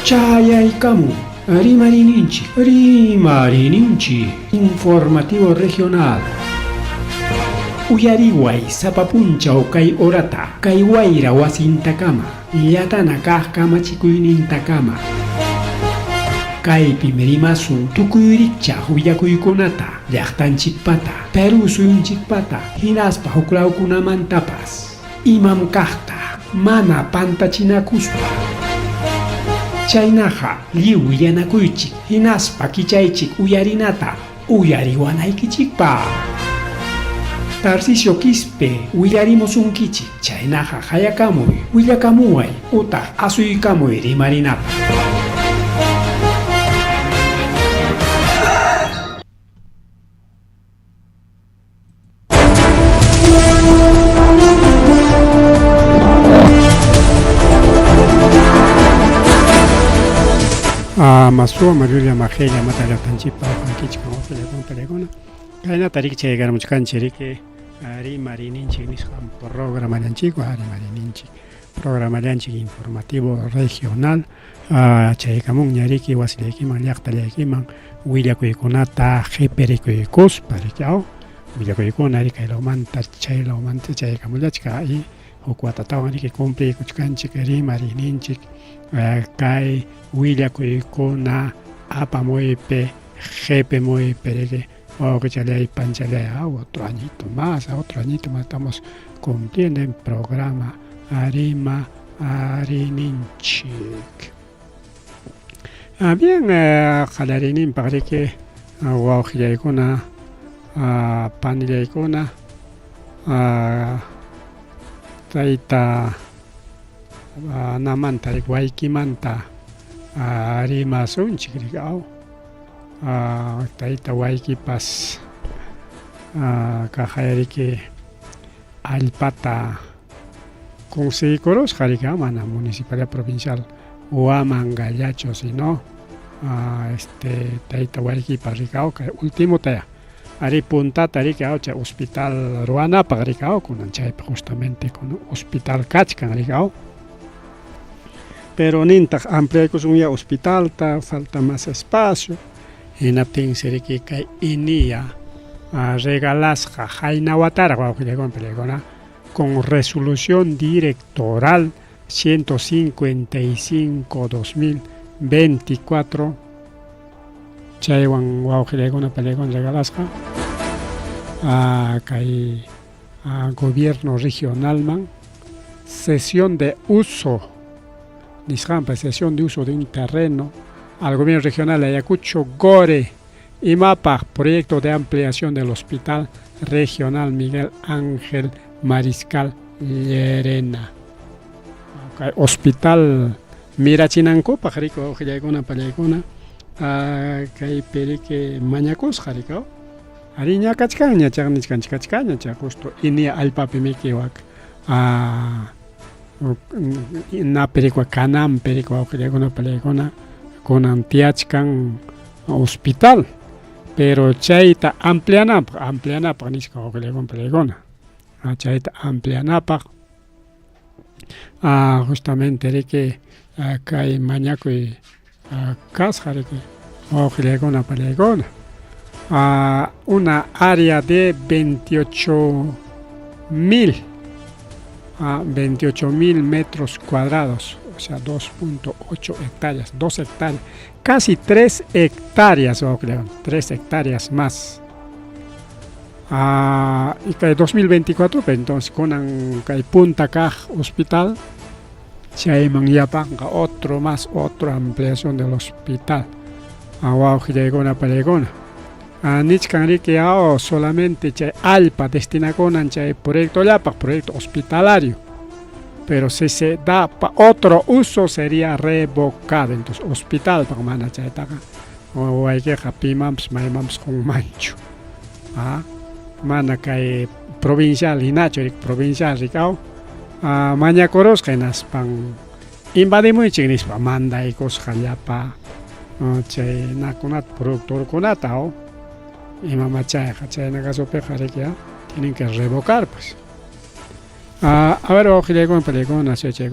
Chayaykamu, Rimarininchi, informativo regional. Uyariway sapapunchaw kay orata, kay wayra wasintakama, yatana kaq kamachikuynintakama. Kaypi mirimasun tukuyrichaq willakuykunata, llaqtanchikpata, Peru suyunchikpata, hinaspa huklawkunamantapas, imam kaqta, mana pantachinakuspa. Chaynaqa lliw willanakuychik, hinaspa kichaychik uyarinata, uyariwanaykichikpa. Tarcisio Quispe, willarimusunkichik, chaynaqa hayakamuy, willakamuway, utaq asuykamuy rimarinata. Masua Marulia Magelia Matala Tanchipa, Kichka, Pelegona. Kaina Tarik Chegar Muchkancherike, Ari Marininchi, programa Lanchico, Ari Marininchi, programa Lanchi informativo regional, Cheikamun Yariki, Wasileki, Maniaktalekiman, Willakuikonata, Jepericos, Paricao, Villakuikonari, Kailomanta, Chailomanta, Chaikamulachka, y Oquatatawani que cumple Kuchkanchikeri, Marininchi. Kai Willakuikona apa moipe jepe moipe o que chale panchalea otro añito más estamos cumpliendo el programa Arima Arininchik. Bien, Jalarinin parece que Waujiaikona Panilaikona Taita Namanta, Waikimanta, Arima Sunchikao, Taita Waikipas, Kajaerike, Alpata, Consejeros, Jarigamana, Municipalidad Provincial, Huamangayacho, si no, Taita Waikipas, Ricao, último tea. Ari punta Tarika, Hospital Ruana, Pagricao, con Anchay, justamente con Hospital Kachkan, Ricao. Pero ninta amplia un hospital, falta más espacio. En la pincería que inia regalasja Jaina Watara con resolución directoral 155/2024. Chaywan Waujilegona Pelegon regalasja gobierno regional man cesión de uso. Sesión de uso de un terreno al gobierno regional de Ayacucho, Gore y MAPA, proyecto de ampliación del Hospital Regional Miguel Ángel Mariscal Llerena. Hospital Mirachinanco, Pajarico, Ojilagona, Palaycona, Perique Mañacos, Jarico, Ariña Cachcaña, Chagnichcanchcaña, justo, Inia Alpapimikiwak, na pericua canam pericua ojilegona pelegona con antiachcan hospital pero chaita ampliana panisca ojilegon pelegona chaita ampliana justamente de que acá en Mañaco y Casjare que ojilegona pelegona una área de 28.000 metros cuadrados, o sea, 2.8 hectáreas, 2 hectáreas, casi 3 hectáreas, 3 hectáreas más. Y que 2024, entonces, con Punta Caj Hospital, Chayman Yapanga, otra ampliación del hospital. Aguaujillegona Palegona. Nichkanri que solamente chay alpa destina con chay proyecto llapa, proyecto hospitalario, pero si se da para otro uso sería revocado. Entonces hospital para mana chay taka o hay que japimams maimams con mancho mana kay provincial inacho provincial ricao mañacoros que nas pan invadimos chignis pa manda y cos llapa chay nakunat productor conatao y mamá chay na caso pejarequia tienen que revocar pues. A ver, ojo, con pelegón, así chay.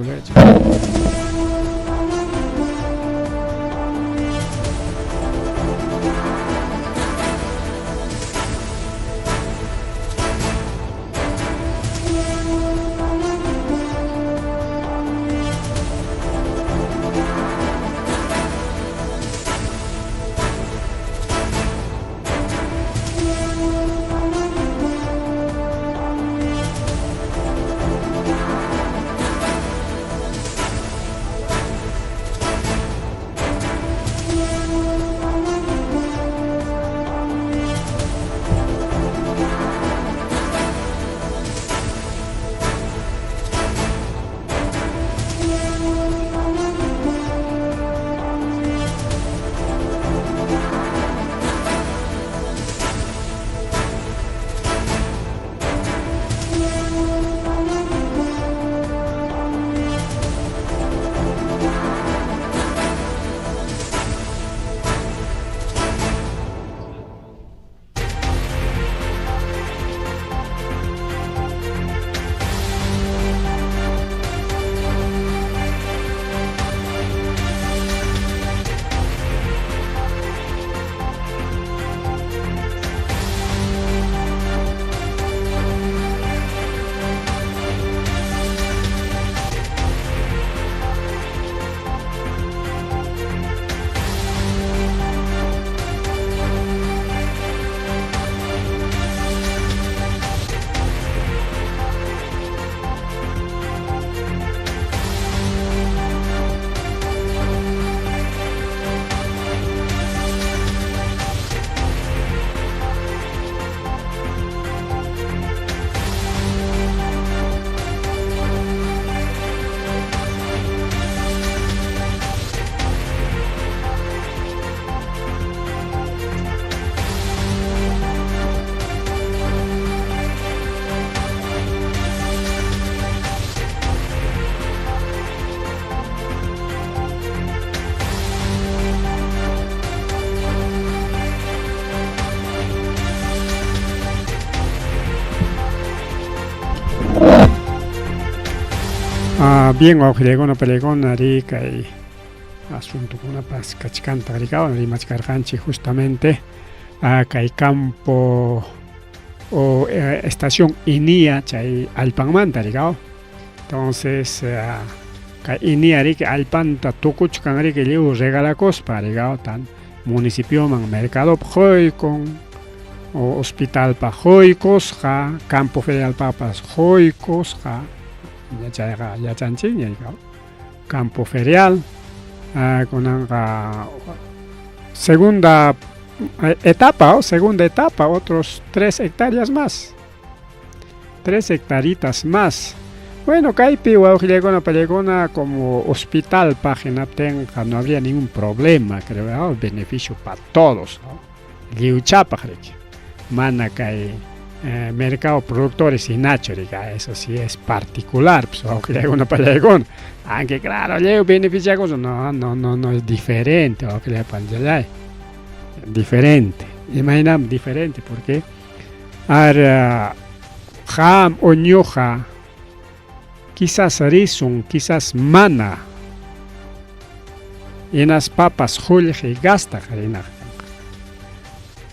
bien ojelegona pelegona rica y asunto con una paz cachicanta rica y machcarjanchi justamente kay campo o estación inia chay alpanmanta rica. Entonces kay inia rica alpanta tukuchkan rica liu regalacos para rica tan municipio man mercado hoy con hospital pa hoykos ja campo ferial papas hoykos ja ya chanchin ya campo ferial con segunda etapa otros 3 hectáreas más 3 hectaritas más. Bueno, Caipi o Pelegona como hospital página tenga, no habría ningún problema, creo, beneficio para todos. Liuchapa, mana que mercado productores y nachorica, eso sí es particular, pues Pelegona, aunque claro, le beneficia cosas, no es diferente, diferente, imaginamos diferente, porque ham o ñoja quizás rison, quizás mana. Y en las papas julge gasta harina.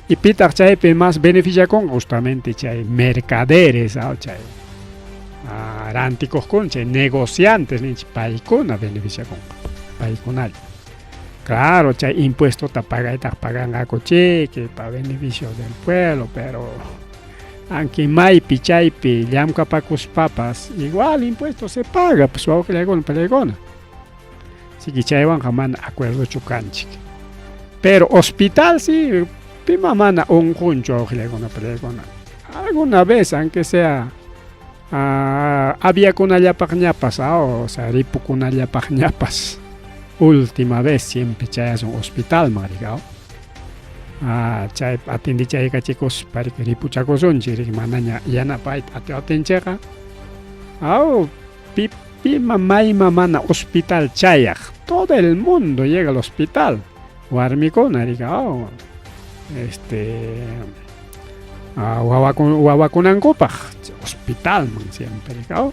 Y pita chaype más beneficia con justamente chay mercaderes, chay aránticos con chay negociantes, paicona beneficia con paiconal. Claro, chay impuesto ta pagan a coche que para beneficio del pueblo, pero aunque maipi, chaipi, llamca pacos papas, igual impuesto se paga, pues vamos que le hago en pelegona. Así que chaiwan jamás acuerdo chucanchic. Pero hospital sí, pima mana un juncho que le hago en pelegona. Alguna vez, aunque sea, había con ayapac ñapas, o sea, ripu con ayapac ñapas. Última vez siempre chayas un hospital, maricao. Chay atindi chay chicos para que ripuchacos son chiri mananya yana pait atencheja mamá mana hospital chayak todo el mundo llega al hospital warmicona rica huawakunancopa hospital man siempre rica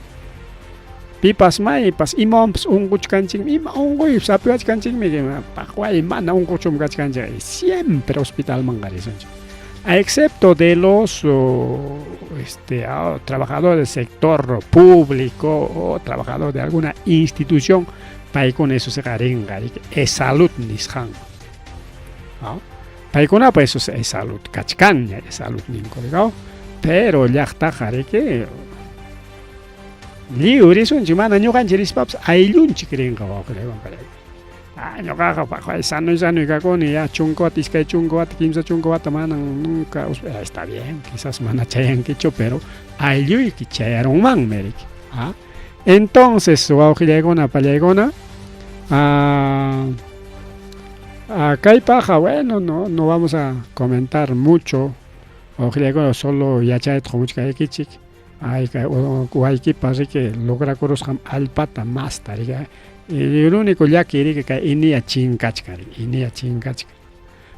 pipas maipas imams unguchkanchik ima unguy sapiachkanchik mi pajuay mana unguchum kachkanchik siempre hospital mangarizon excepto de los trabajadores del sector público o trabajadores de alguna institución paikon eso se garenga es salud nishan paikona pues eso es salud kachkanya es salud ninko pero ya está jareke libre son chimana ñocan chiris paps ayllun chikren kawa creo ñoca pa sano y caconi ya chunco tisca chunco kimsa chunco mana nunca está bien quizás mana chayan quecho pero ayllu y chayaron man merik entonces waujilegona palegona acá hay paja bueno no vamos a comentar mucho waujilegona solo ya chay tromuchka ekichik hay pasa que logra coros alpata más tariga y el único ya que inia chincachka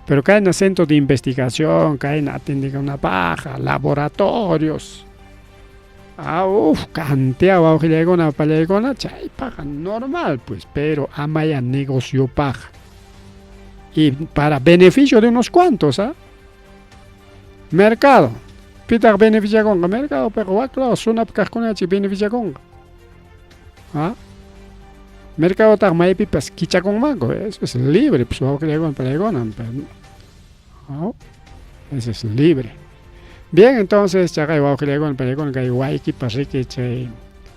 pero cae en el centro de investigación cae en atender una paja laboratorios cantidad una palegona chay paja normal pues pero amaya negocio paja y para beneficio de unos cuantos mercado pita beneficia con el mercado, pero claro, suena cascona si beneficia con. Mercado ta mai pipas quicha con mango, eso es libre, pues vamos que le hago en pelegona, eso es libre. Bien, entonces ya que vamos que le hago en pelegona, que igual que pasa que che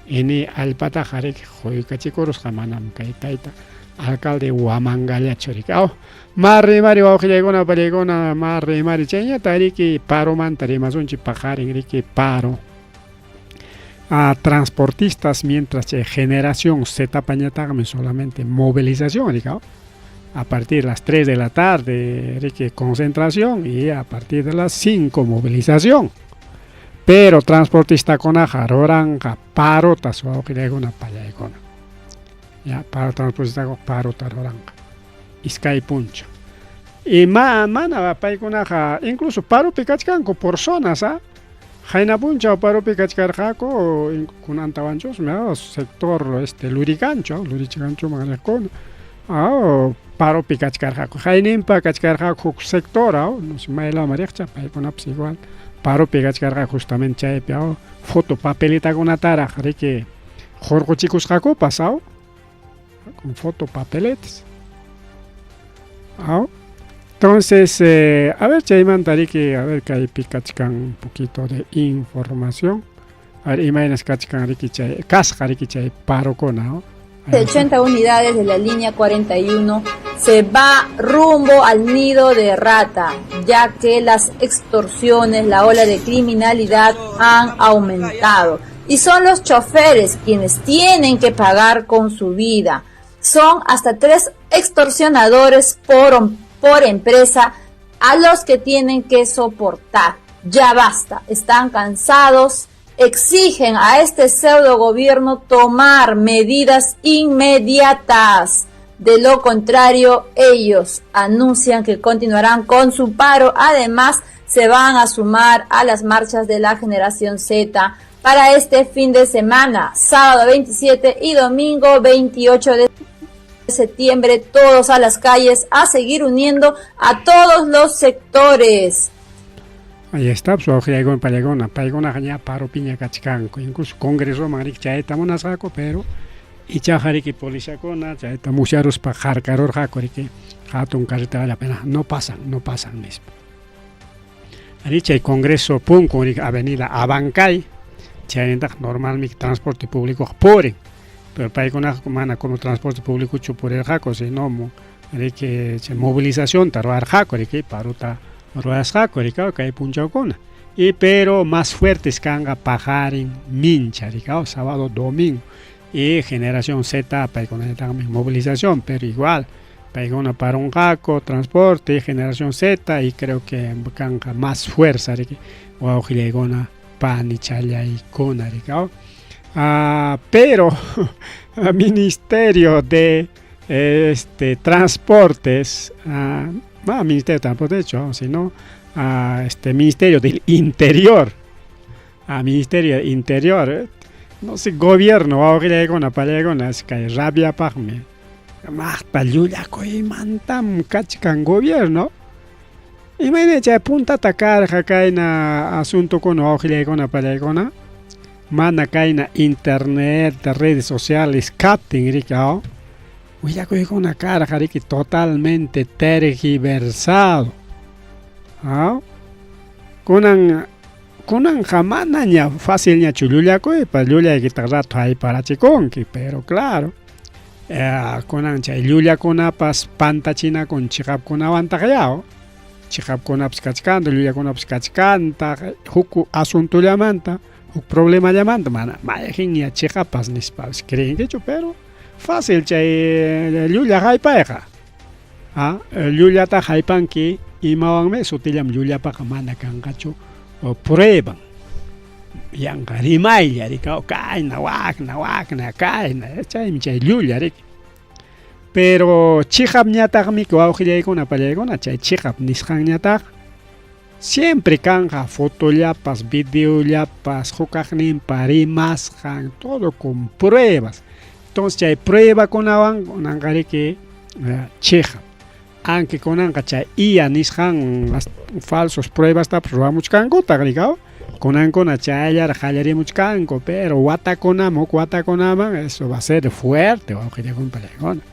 eni alpata jarek, joy cachicoros jamanam kaitaita. Alcalde Huamangalla Choricao. Marri vamos que llegó una pelegona, marri cheña, tariki paro man, tarimazunchi pajar en paro. A transportistas mientras generación se tapañatagame solamente movilización, digamos. A partir de las 3 de la tarde, concentración y a partir de las 5 movilización. Pero transportista con ajaroranga, paro, taso que llegó una palegona. Ya, para transportista paro taroranga. Iskai puncho. Y mana paikunaja, incluso paro picachcanco por zonas, Jaina puncha paropi kachkarjako kunantawanchos me sector luricancho magalekon paropi kachkarjako jainimpa kachkarjako sector no se maila mariacha paikonapsi igual paropi kachkarjako justamente chaypi foto papelita kunatara jariki jorgochikusjako pasao con foto papeletes entonces, a ver, Chaymantariki, a ver, que hay picachcan un poquito de información. A ver, imágenes cachcan Rikicha, casca Rikicha, paro con, ¿no? De 80 unidades de la línea 41 se va rumbo al nido de rata, ya que las extorsiones, la ola de criminalidad han aumentado. Y son los choferes quienes tienen que pagar con su vida. Son hasta 3 extorsionadores por empresa a los que tienen que soportar. Ya basta, están cansados, exigen a este pseudo gobierno tomar medidas inmediatas. De lo contrario, ellos anuncian que continuarán con su paro. Además, se van a sumar a las marchas de la generación Z para este fin de semana, sábado 27 y domingo 28 de septiembre, todos a las calles a seguir uniendo a todos los sectores. Ahí está, pues ojo paigona gana paro piña cachcanco, incluso congreso marik chaeta monasako, pero y chajariki policía cona, chaeta musharos pa jarcaror jacoriki, hatun carretera la pena, no pasan mismo. Aricha el congreso punco avenida Abancay, chaeta normal mi transporte público pobre. Pero para que una con transporte público por el jaco, si no, hay que movilización, tarvar jaco, hay que paruta ruedas jaco, hay que punchar con. Y pero más fuertes que anga pajarin mincha, sábado, domingo. Y generación Z, para que también movilización, pero igual, para que para un jaco, transporte, generación Z, y creo que canga más fuerza, o auxilegona, pan y chaya y cona, pero el Ministerio de Transportes, Ministerio de Transportes, de hecho, sino Ministerio del Interior, Ministerio del Interior, no sé, gobierno, ahora con la es que rabia pagme, Marta Yuya coi mantam cachcan gobierno, imagínate punta atacar jacaina asunto con ahora con la palegona. Mana caina internet, redes sociales, capting, ricao. Uya con una cara, jariki, totalmente tergiversado. Kunan jamana ña fácil ña chululia coi, pa lulia que rato hay para chiconki, pero claro. Kunan chay lulia kuna pas pantachina con chikap kuna vantajao. Chikap kuna pskachkanta, lulia kuna pskachkanta, huku asunto llamanta. Un problema llamando, mana, mayajinia chicapas nispas, creen que pero fácil, chay, Yulia Haipaja. Yulia ta Haipanki, y Mawangme, sutilam Yulia Pacamana Kangacho, o prueban. Yanka Rimaya, rica, caina, wagna, caina, chay, Yulia, rick. Pero chicap ñatag mi que aujile con una palegona, chay, chicap nishan ñatag. Siempre canja fotollapas, videollapas, jocajnin, parimas, todo con pruebas. Entonces, hay prueba con angare que cheja. Aunque con angacha y anishan las falsos pruebas, probamos canco, tagligao. Con ancona chayar, jalaremos canco, pero guataconamo, eso va a ser fuerte, o que con palegón.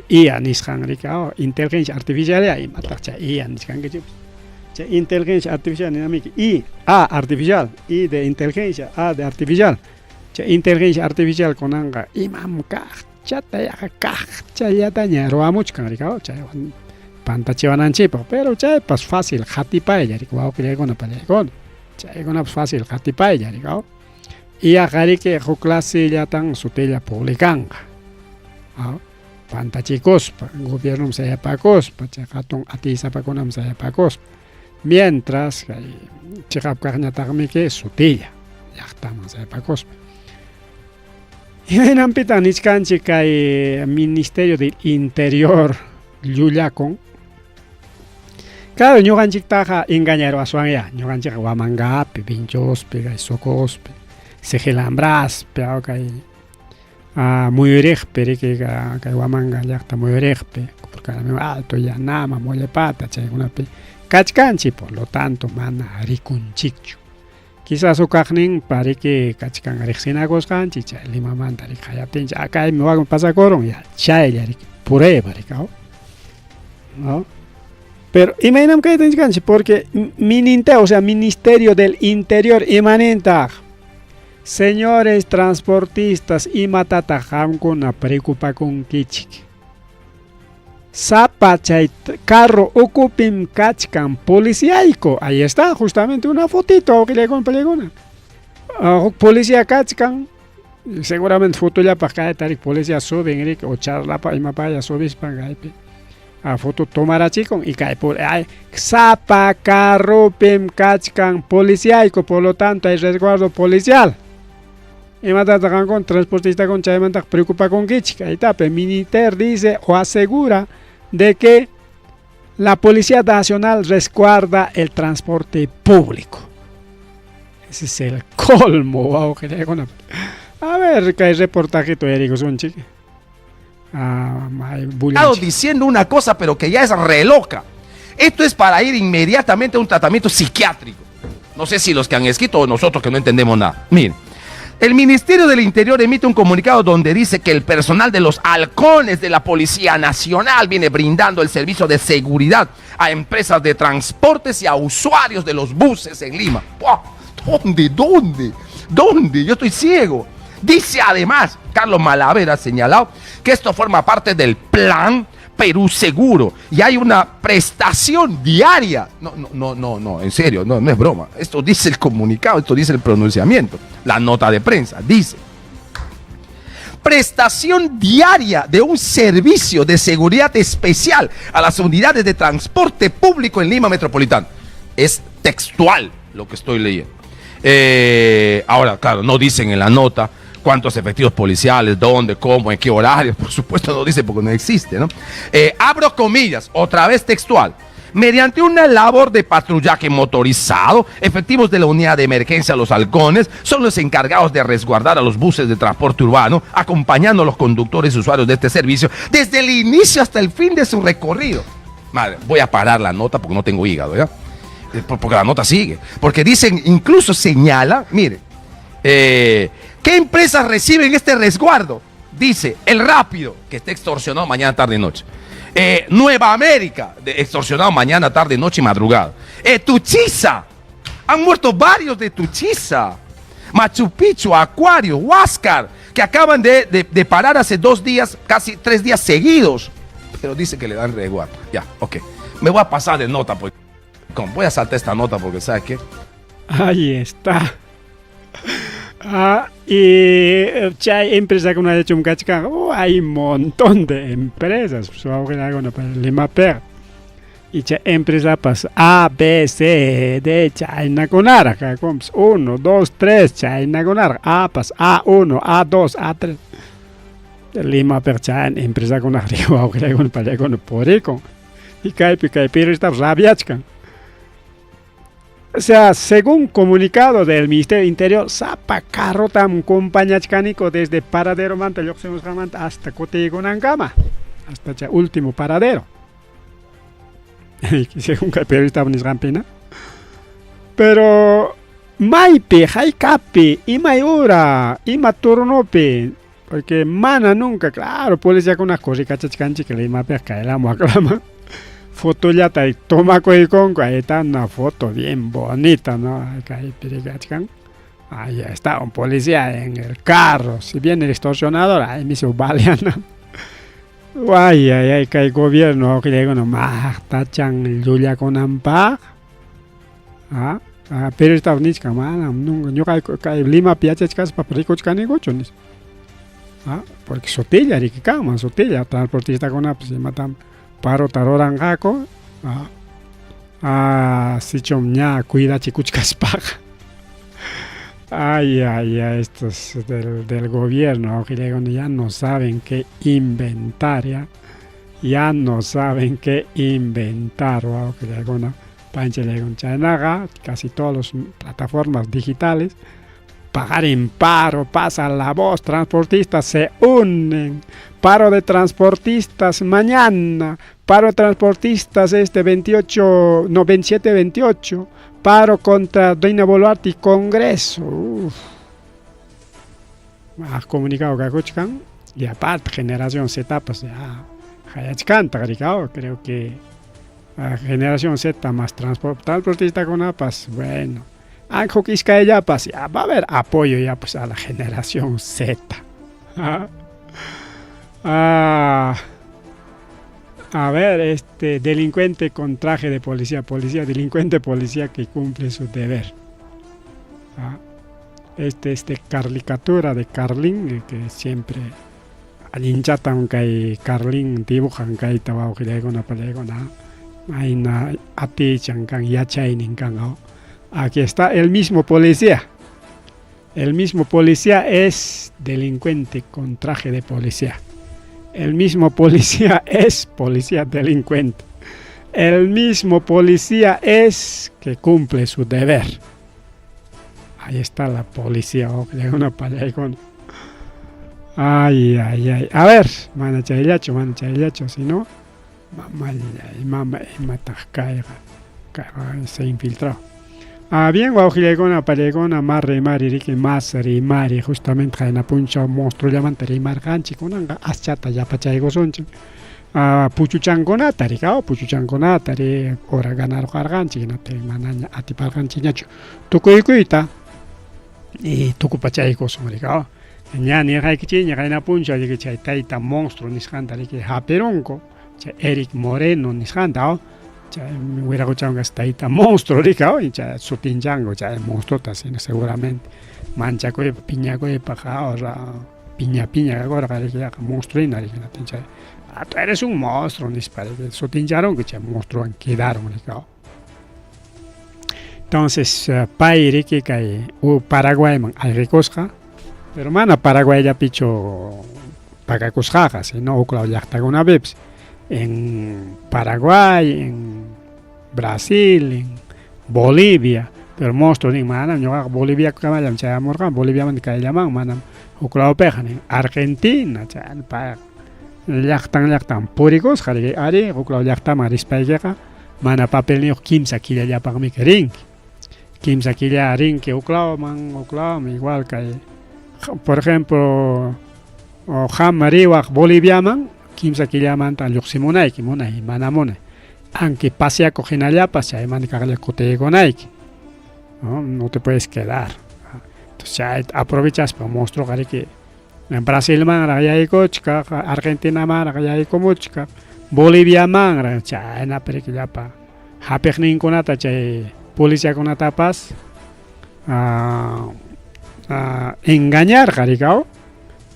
Y anishan ricao, inteligencia artificial, y matacha y anishan que inteligencia artificial dinámica y A artificial y de inteligencia A de artificial inteligencia artificial con anga imam chata ya ya tanya roamuch kan ricao pantachivanan chipo pero pas fácil hatipay ya ricao que con palegón con fácil hatipay ya ricao y a que jo clase ya tan sutella publicanga pantachicos gobierno se pacos pachaton atisa paconam se pacos. Mientras, chicap carne que sutilla, ya estamos en pacos. Y en Ampita Niscanchi que el Ministerio del Interior, Yuyacon, Claro, ñuqanchik taqa engañarwaswanya, ñuqanchik Huamangapi, Vinchospi, kay Socospi, Sigilambraspi, kay Muyuriqpi, riki kay Huamanga llaqta Muyuriqpi, porque Alto Llanama, Mollepata, chaykunapi kachkanchik, por lo tanto mana rikunchikchu. Quizás ukaqninpa riki kachkan riqsinakusqanchik, chay Limamanta riqhayatinchik, akaymi wakin pasakurun, ya chaylla riki prueba rikao, ¿no? Pero imaginam kaytanchik porque o sea, Ministerio del Interior imanenta, señores transportistas, imatata qamkuna preocupakunkichik. Sapa chay carro ocupim kachkan policiaico. Ahí está justamente una fotito que con peligona. Policía kachkan. Seguramente foto ya para caer tarik policía suben o charla pa imapaya subis pangaipi. A foto tomara chico y cae por ahí. Sapa carro pim kachkan policiaico, por lo tanto hay resguardo policial. Y matata con transportista con chaymanta preocupa con kichika. Ahí está, Miniter dice o asegura de que la Policía Nacional resguarda el transporte público. Ese es el colmo. Wow, a ver, ¿qué reportaje tú eres, un chico? Diciendo una cosa, pero que ya es re loca. Esto es para ir inmediatamente a un tratamiento psiquiátrico. No sé si los que han escrito o nosotros que no entendemos nada. Miren. El Ministerio del Interior emite un comunicado donde dice que el personal de los halcones de la Policía Nacional viene brindando el servicio de seguridad a empresas de transportes y a usuarios de los buses en Lima. ¿Dónde? Yo estoy ciego. Dice además, Carlos Malaver ha señalado que esto forma parte del plan Perú Seguro y hay una prestación diaria. No, en serio, no es broma. Esto dice el comunicado, esto dice el pronunciamiento, la nota de prensa, dice prestación diaria de un servicio de seguridad especial a las unidades de transporte público en Lima Metropolitana. Es textual lo que estoy leyendo. Ahora, claro, no dicen en la nota cuántos efectivos policiales, dónde, cómo, en qué horarios, por supuesto no dice porque no existe, ¿no? Abro comillas, otra vez textual. Mediante una labor de patrullaje motorizado, efectivos de la unidad de emergencia Los Halcones son los encargados de resguardar a los buses de transporte urbano, acompañando a los conductores y usuarios de este servicio desde el inicio hasta el fin de su recorrido. Madre, voy a parar la nota porque no tengo hígado, ¿ya? Porque la nota sigue. Porque dicen, incluso señala, mire, ¿qué empresas reciben este resguardo? Dice, El Rápido, que está extorsionado mañana, tarde y noche. Nueva América, extorsionado mañana, tarde, noche y madrugada. Tuchiza, han muerto varios de Tuchiza. Machu Picchu, Acuario, Huáscar, que acaban de parar hace 2 días, casi 3 días seguidos. Pero dice que le dan resguardo. Ya, ok. Me voy a pasar de nota, pues. Voy a saltar esta nota porque, ¿sabes qué? Ahí está. Y hay empresas que no han hecho un cachcan. Hay un montón de empresas. Limaper. Y empresa pasa A, B, C, D, China con arca. 1, 2, 3, China con arca. A pas A1, A2, A3. Limaper, China, empresa con arriba. Con paleco, porico. Y pero está rabiachkan. O sea, según comunicado del Ministerio del Interior, Sapa Carrotam compañachcanico desde paradero Manta hasta Cotegonancama, hasta el último paradero. Según el periodista Rampina. Pero Maipe, Jaicapi, Imayura, Imaturnope, porque mana nunca, claro, policía con una cosa, cachachcanchi que le imape cae la muaclama. Foto ya te toma con ahí está una foto bien bonita, ¿no? Ahí está un policía en el carro. Si viene el extorsionador, ahí me hizo baleana. Ay, que el gobierno que digo nomás tachan Julia con Ampar. Pero está bonita, man. Yo que Lima piachas para ricochcani gochones. Porque sotilla, rikikama, sotilla, transportista con apps y matan. Paro tarorangaco, si chomña cuida chicuchcaspag. Ay, estos del gobierno, que ya no saben qué inventar, ya no saben qué inventar. Wow, que alguna panche le Chinaga, casi todas las plataformas digitales, pagar en paro, pasa la voz, transportistas se unen, paro de transportistas mañana, paro de transportistas 27-28, paro contra Dina Boluarte y Congreso. Uf. Ha comunicado que escuchan, y aparte generación Z, pues ya canta, creo que la generación Z más transportista con APAS, bueno, Anjo Quisca ya, pues ya va a haber apoyo ya pues a la generación Z. A ver, delincuente con traje de policía, delincuente policía que cumple su deber. Caricatura de Carlín, que siempre alinchatan que Carlín dibujan que hay trabajo que una pelea hay una atichan kan yachainin kan. Aquí está el mismo policía. El mismo policía es delincuente con traje de policía. El mismo policía es policía delincuente. El mismo policía es que cumple su deber. Ahí está la policía. Una con. Ay. A ver, mana chaylacho, si no, mamá se infiltró. Bien, guajilegona, palegona, mari, justamente en la puncha monstruo llamante rimar ganchi con anga, aschata ya pachaigo sonche. Puchuchangonata, puchuchangonata, ora ganar garganchi, no te manaña, atiparganchi ñacho. Tucuicuita. Y tucu pachaigo son rigao. Ya ni raikichi, ni raina puncha, de que chay taita monstruo niscanta, de que japeronco, Eric Moreno niscanta, me hubiera escuchado que taita monstruo, rigao, y ya sutinjango, ya el monstruo tasina seguramente. Mancha coe, piña coe, paja, piña, ahora que ya monstruina, de que no tincha. Tú eres un monstruo, dispare, que sutinjaron que ya monstruo quedaron, rigao. Entonces, pairi que cae, Paraguay, man, hay recosca. Pero mana Paraguay ya picho paga cosjajas, no claro ya está una vez en Paraguay, en Brasil, en Bolivia, pero monstruo ni mana yo Bolivia que me llaman Morgan, Bolivia man que llaman mana o claro pejan en Argentina, chan pa ya están puricos, jale ari o claro ya está maris paga mana papel ni kimsa kila ya para mi ring. Kimsa kila ring que o claro igual que por ejemplo, Jamariwa Boliviaman, Kimsa Killaman, Luximonai, Kimonai, Manamone. Aunque pase a coger allá, pase a mandarle cotegonaik. No te puedes quedar. Entonces ya aprovechas para mostrar que en Brasil man, Rayaikochka, Argentina man, Rayaikomuchka, Bolivia man, ya en la película pa. Hapegnin con ata, policía con atapas. Engañar, jaricao,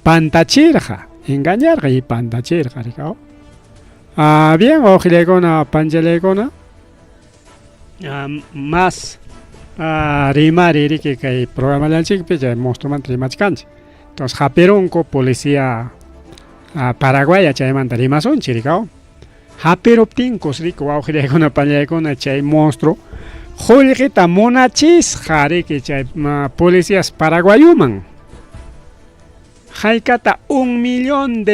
pantachirja, engañar y pantachir, jaricao. Bien, ojilegona, pangelegona, más rimar y que programa de chico, ya monstruo mantrimas cancha. Entonces, japeronco, policía paraguaya, chay manta rimason, chiricao. Japeroptincos, rico, ojilegona, pangelegona, chay monstruo. Julgita monachis jare que chay policías paraguayuman. Jaikata $1 millón.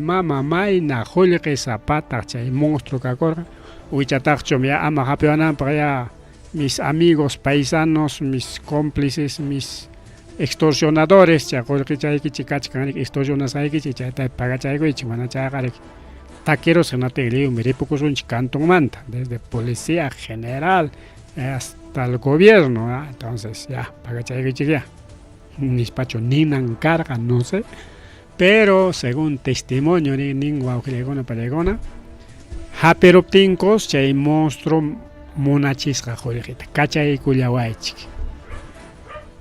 Mamá maina julge zapata chay monstruo cacorra. Huichatachcho ya ama japeanan para allá mis amigos paisanos, mis cómplices, mis extorsionadores, chay julge chay que chicachkan extorsionas hay que chay paga chay que chimana chay jare. Taqueros en la tele, miripocos un chicantón manta, desde policía general hasta el gobierno, entonces ya, para que llegue, un despacho ni carga, no sé, pero según testimonio de ninguna paregona, haperoptincos, chay monstruo monachisca jorejita, cachay culiawaichik.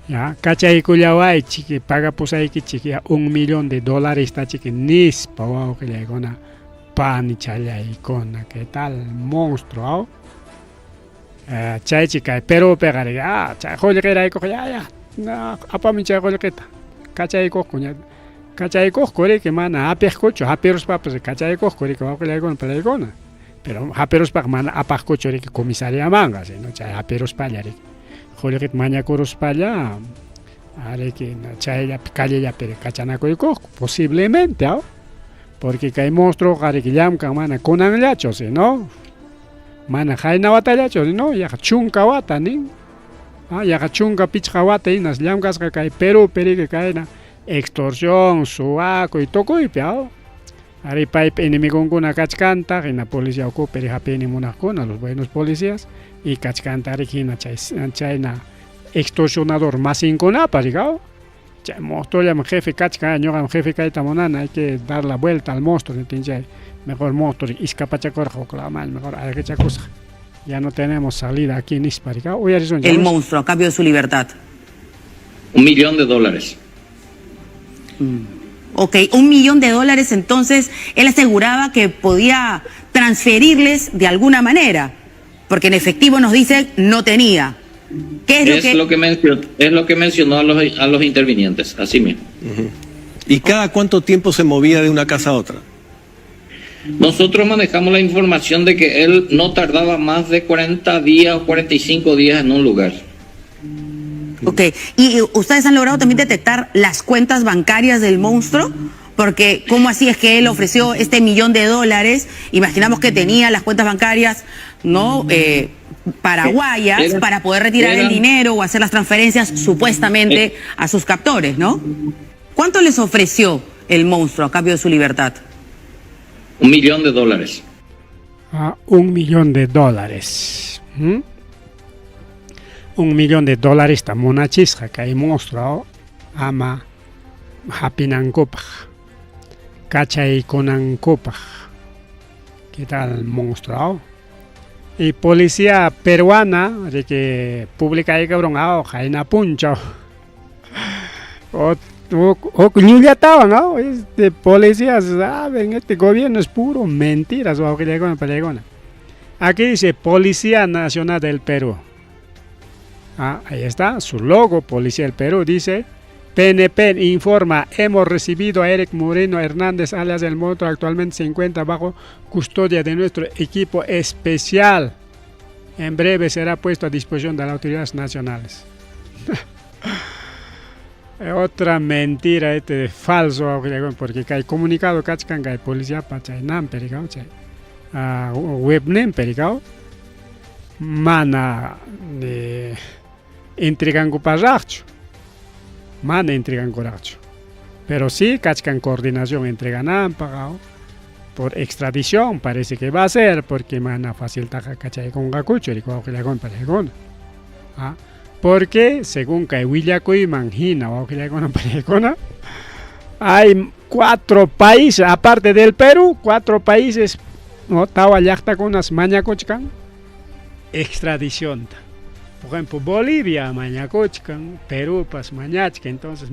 Ya, cachay culiawaichik, paga pues ahí que chiquia $1 millón, está chiqui, nispa, wow, que le pan y chaya icona, ¿qué tal? Monstruo, chay chica, pero pegaré, chay joya que era ya, no, apa mi chay joya que ta, cachay coña, Kachayko kore que mana apejcocho, aperos papas de kachayko kore que va a pelegona. Pero aperos pa mana apajcocho que comisaría manga, no chay aperos pallare. Jole que maña coros palla, are que chay ya calle ya pero cachanaco y cojo, posiblemente, ¿ah? Porque que hay monstruos que llaman mana conan llachos, ¿no? Mana jaina batallachos, ¿no? Ya chunka wata, ¿no? Ah, ya chunka pichka wata y nas llamas que hay Perú, que cae na extorsión, suaco y toco y peao. Ari pipe enemigo con una cachcanta, que la policía ocupa y japeni monacona, los buenos policías, y cachcanta regina chayna extorsionador más inconapa, digamos. Monstruo llama jefe cachca, yo jefe caita monana, hay que dar la vuelta al monstruo, ¿entiendes? Mejor monstruo, iscapachacorjo, clamal, mejor hay que cosa. Ya no tenemos salida aquí en Isparica. El monstruo a cambio de su libertad. $1 millón. Ok, $1 millón, entonces él aseguraba que podía transferirles de alguna manera, porque en efectivo nos dice no tenía. ¿Qué es lo que mencionó a los intervinientes, así mismo. ¿Y cada cuánto tiempo se movía de una casa a otra? Nosotros manejamos la información de que él no tardaba más de 40 días o 45 días en un lugar. Ok, ¿y ustedes han logrado también detectar las cuentas bancarias del monstruo? Porque ¿cómo así es que él ofreció este $1 millón? Imaginamos que tenía las cuentas bancarias, ¿no? Paraguayas para poder retirar el dinero o hacer las transferencias supuestamente a sus captores, ¿no? ¿Cuánto les ofreció el monstruo a cambio de su libertad? $1 millón. $1 millón. $1 millón está monachisca que hay monstruo ama hapinankopaj, cachay konankopaj. ¿Qué tal monstruo? Y policía peruana de que publica ahí cabrón jaina puncho o ya estaba, ¿no? Este policías saben, este gobierno es puro mentiras o pelegona. Aquí dice Policía Nacional del Perú. Ahí está su logo, Policía del Perú, dice PNP informa, hemos recibido a Eric Moreno Hernández alias El Monstruo, actualmente se encuentra bajo custodia de nuestro equipo especial. En breve será puesto a disposición de las autoridades nacionales. Otra mentira falso, porque hay comunicado cachcan que hay policía pachainam pericao, webnem pericao, mana intrigan cuparracho. Mana intrigan coracho. Pero sí, cachcan coordinación entre ganan pagado por extradición, parece que va a ser, porque mana fácil taja cachay con gacucho y con palegón. Porque según que Willacuy Manjina o palegona, hay 4 países, aparte del Perú, 4 países, no estaba ya con unas mañacochcan, extradición. Por ejemplo, Bolivia, mañacochcan, Perú, pas mañachca, entonces